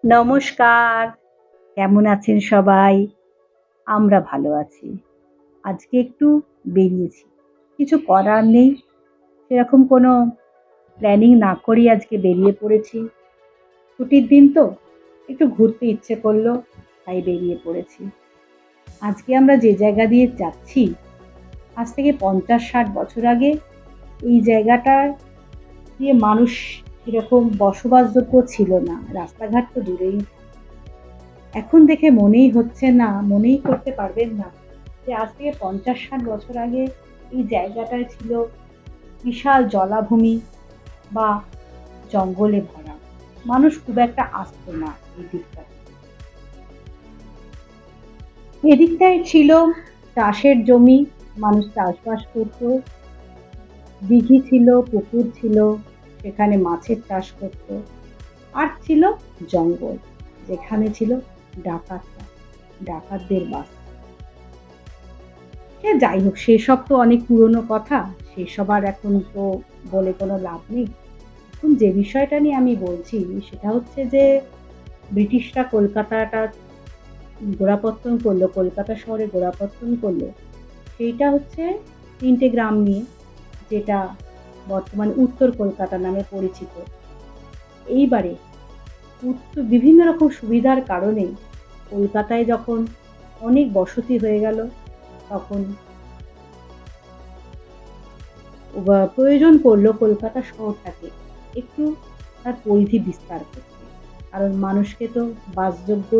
নমস্কার। কেমন আছেন সবাই? আমরা ভালো আছি। আজকে একটু বেরিয়েছি। কিছু করার নেই। সেরকম কোনো প্ল্যানিং না করেই আজকে বেরিয়ে পড়েছি। ছুটির দিন তো, একটু ঘুরতে ইচ্ছে করল, তাই বেরিয়ে পড়েছি। আজকে আমরা যে জায়গা দিয়ে যাচ্ছি, আজ থেকে ৫০-৬০ বছর আগে এই জায়গাটা দিয়ে মানুষ সেরকম বসবাসযোগ্য ছিল না। রাস্তাঘাট তো দূরেই। এখন দেখে মনেই হচ্ছে না, মনেই করতে পারবেন না যে আজ থেকে ৫০-৬০ বছর আগে এই জায়গাটায় ছিল বিশাল জলাভূমি বা জঙ্গলে ভরা। মানুষ খুব একটা আসতো না এই দিকটাতে। এদিকটায় ছিল চাষের জমি, মানুষ চাষবাস করত। দিঘি ছিল, পুকুর ছিল, সেখানে মাছের চাষ করত। আর ছিল জঙ্গল, যেখানে ছিল ডাকাতরা, ডাকাতদের বাস। সে যাই হোক, সেসব তো অনেক পুরনো কথা। সেসব আর এখন তো বলে কোনো লাভ নেই। এখন যে বিষয়টা নিয়ে আমি বলছি সেটা হচ্ছে যে ব্রিটিশরা কলকাতাটা গোড়াপত্তন করলো, কলকাতা শহরে গোড়াপত্তন করলো। সেইটা হচ্ছে ৩ টে গ্রাম নিয়ে, যেটা বর্তমানে উত্তর কলকাতা নামে পরিচিত। এইবারে বিভিন্ন রকম সুবিধার কারণে কলকাতায় যখন অনেক বসতি হয়ে গেল, তখন প্রয়োজন পড়ল কলকাতা শহরটাকে একটু তার পরিধি বিস্তার করতে। কারণ মানুষকে তো বাসযোগ্য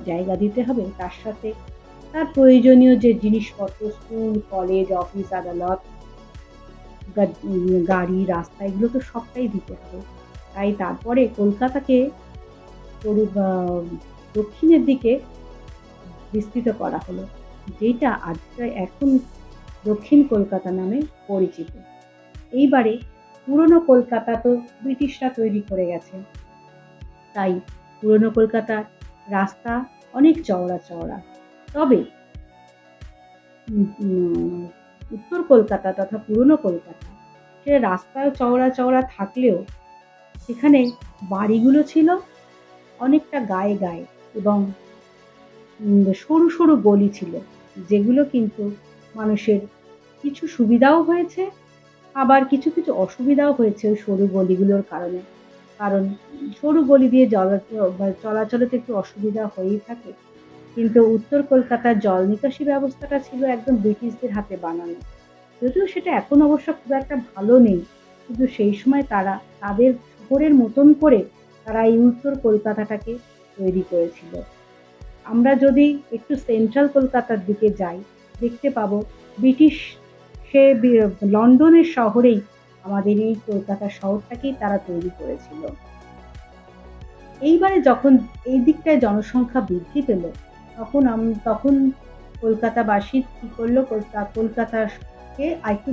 জায়গা দিতে হবে, তার সাথে তার প্রয়োজনীয় যে জিনিসপত্র, স্কুল, কলেজ, অফিস, আদালত, গাড়ি, রাস্তা, এগুলো তো সবটাই দিতে হবে। তাই তারপরে কলকাতাকে দক্ষিণের দিকে বিস্তৃত করা হলো, যেটা আজকে এখন দক্ষিণ কলকাতা নামে পরিচিত। এইবারে পুরনো কলকাতা তো ব্রিটিশরা তৈরি করে গেছে, তাই পুরনো কলকাতার রাস্তা অনেক চওড়া চওড়া। তবে উত্তর কলকাতা তথা পুরনো কলকাতা, সে রাস্তায় চওড়া চওড়া থাকলেও সেখানে বাড়িগুলো ছিল অনেকটা গায়ে গায়ে, এবং সরু সরু গলি ছিল, যেগুলো কিন্তু মানুষের কিছু সুবিধাও হয়েছে, আবার কিছু কিছু অসুবিধাও হয়েছে ওই সরু গলিগুলোর কারণে। কারণ সরু গলি দিয়ে চলাচলে তো একটু অসুবিধা হয়েই থাকে। কিন্তু উত্তর কলকাতার জল নিকাশি ব্যবস্থাটা ছিল একদম ব্রিটিশদের হাতে বানানো। যদিও সেটা এখন অবশ্য খুব একটা ভালো নেই। কিন্তু সেই সময় তারা তাদের শহরের মতন করে তারা এই উত্তর কলকাতাটাকে তৈরি করেছিল। আমরা যদি একটু সেন্ট্রাল কলকাতার দিকে যাই, দেখতে পাবো ব্রিটিশ লন্ডনের শহরেই আমাদের এই কলকাতা শহরটাকেই তারা তৈরি করেছিল। এইবারে যখন এই দিকটায় জনসংখ্যা বৃদ্ধি পেল, তখন কলকাতাবাসী কি করলো, কলকাতাকে আরেকটু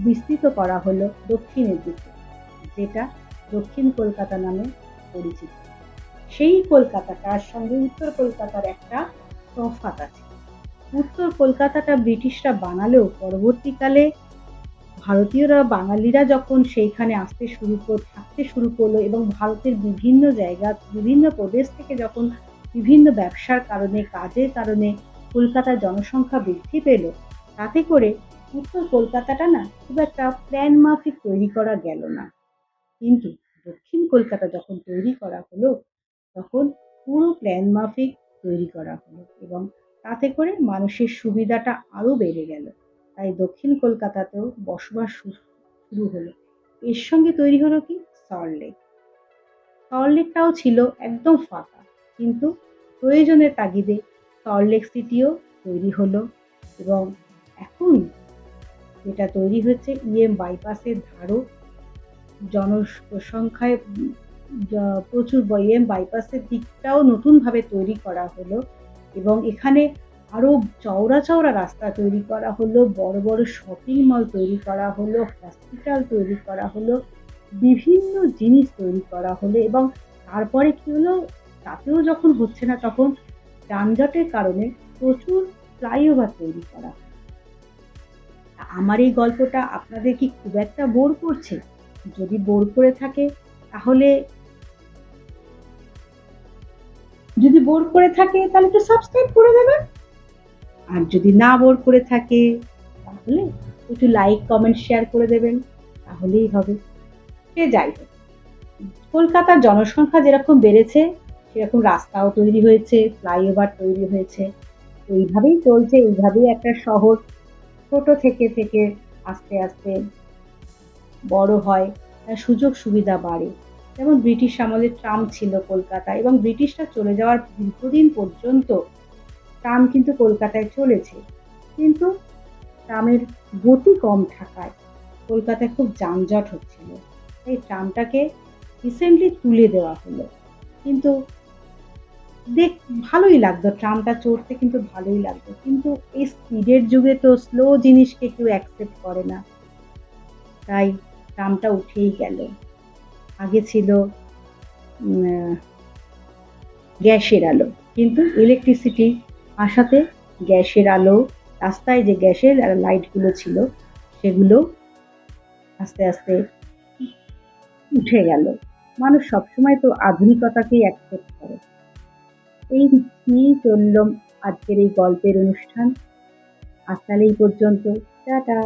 বিস্তৃত করা হলো দক্ষিণের দিকে, যেটা দক্ষিণ কলকাতা নামে পরিচিত। সেই কলকাতাটার সঙ্গে উত্তর কলকাতার একটা তফাৎ আছে। উত্তর কলকাতাটা ব্রিটিশরা বানালেও পরবর্তীকালে ভারতীয়রা, বাঙালিরা যখন সেইখানে থাকতে শুরু করলো এবং ভারতের বিভিন্ন জায়গা, বিভিন্ন প্রদেশ থেকে যখন বিভিন্ন ব্যবসার কারণে, কাজের কারণে কলকাতার জনসংখ্যা বৃদ্ধি পেল, তাতে করে উত্তর কলকাতাটা না খুব একটা প্ল্যান মাফিক তৈরি করা গেল না। কিন্তু দক্ষিণ কলকাতা যখন তৈরি করা হলো, তখন পুরো প্ল্যান মাফিক তৈরি করা হলো, এবং তাতে করে মানুষের সুবিধাটা আরো বেড়ে গেল। তাই দক্ষিণ কলকাতাতেও বসবাস শুরু হলো। এর সঙ্গে তৈরি হলো কি, সল্টলেক। সল্টলেকটাও ছিল একদম ফাঁকা, কিন্তু প্রয়োজনের তাগিদে সল্টলেক সিটিও তৈরি হলো। এবং এখন যেটা তৈরি হচ্ছে বাইপাসের ধারও জনসংখ্যায় প্রচুর, বাইপাসের দিকটাও নতুনভাবে তৈরি করা হলো, এবং এখানে আরো চওড়া চওড়া রাস্তা তৈরি করা হলো, বড় বড় শপিং মল তৈরি করা হলো, হসপিটাল তৈরি করা হলো, বিভিন্ন জিনিস তৈরি করা হলো। এবং তারপরে কি হলো, তাতেও যখন হচ্ছে না, তখন যানজটের কারণে প্রচুর ফ্লাইওভার তৈরি করা। আমার এই গল্পটা আপনাদের কি খুব একটা বোর করছে? যদি বোর করে থাকে, তাহলে বোর করে থাকে তাহলে একটু সাবস্ক্রাইব করে দেবেন। আর যদি না বোর করে থাকে তাহলে একটু লাইক, কমেন্ট, শেয়ার করে দেবেন। তাহলেই হবে। সে যাই হোক। কলকাতার জনসংখ্যা যেরকম বেড়েছে সেরকম রাস্তাও তৈরি হয়েছে, ফ্লাইওভার তৈরি হয়েছে। এইভাবেই চলছে, এইভাবেই একটা শহর ছোট থেকে আস্তে আস্তে বড় হয়, সুযোগ সুবিধা বাড়ে। যেমন ব্রিটিশ আমলে ট্রাম ছিল কলকাতায় এবং ব্রিটিশরা চলে যাওয়ার দীর্ঘদিন পর্যন্ত ট্রাম কিন্তু কলকাতায় চলেছে। কিন্তু ট্রামের গতি কম থাকায় কলকাতায় খুব যানজট হচ্ছিল। তাই ট্রামটাকে রিসেন্টলি তুলে দেওয়া হলো। কিন্তু দেখ ভালোই লাগতো, ট্রামটা চড়তে কিন্তু ভালোই লাগতো। কিন্তু এই স্পিডের যুগে তো স্লো জিনিসকে কেউ অ্যাকসেপ্ট করে না। তাই ট্রামটা উঠেই গেল। আগে ছিল গ্যাসের আলো, কিন্তু ইলেকট্রিসিটি আসাতে গ্যাসের আলো, রাস্তায় যে গ্যাসের লাইটগুলো ছিল সেগুলো আস্তে আস্তে উঠে গেল। মানুষ সবসময় তো আধুনিকতাকেই অ্যাকসেপ্ট করে। এই নিয়েই চলল আজকের এই গল্পের অনুষ্ঠান। আজ তাহলে এই পর্যন্ত। টাটা।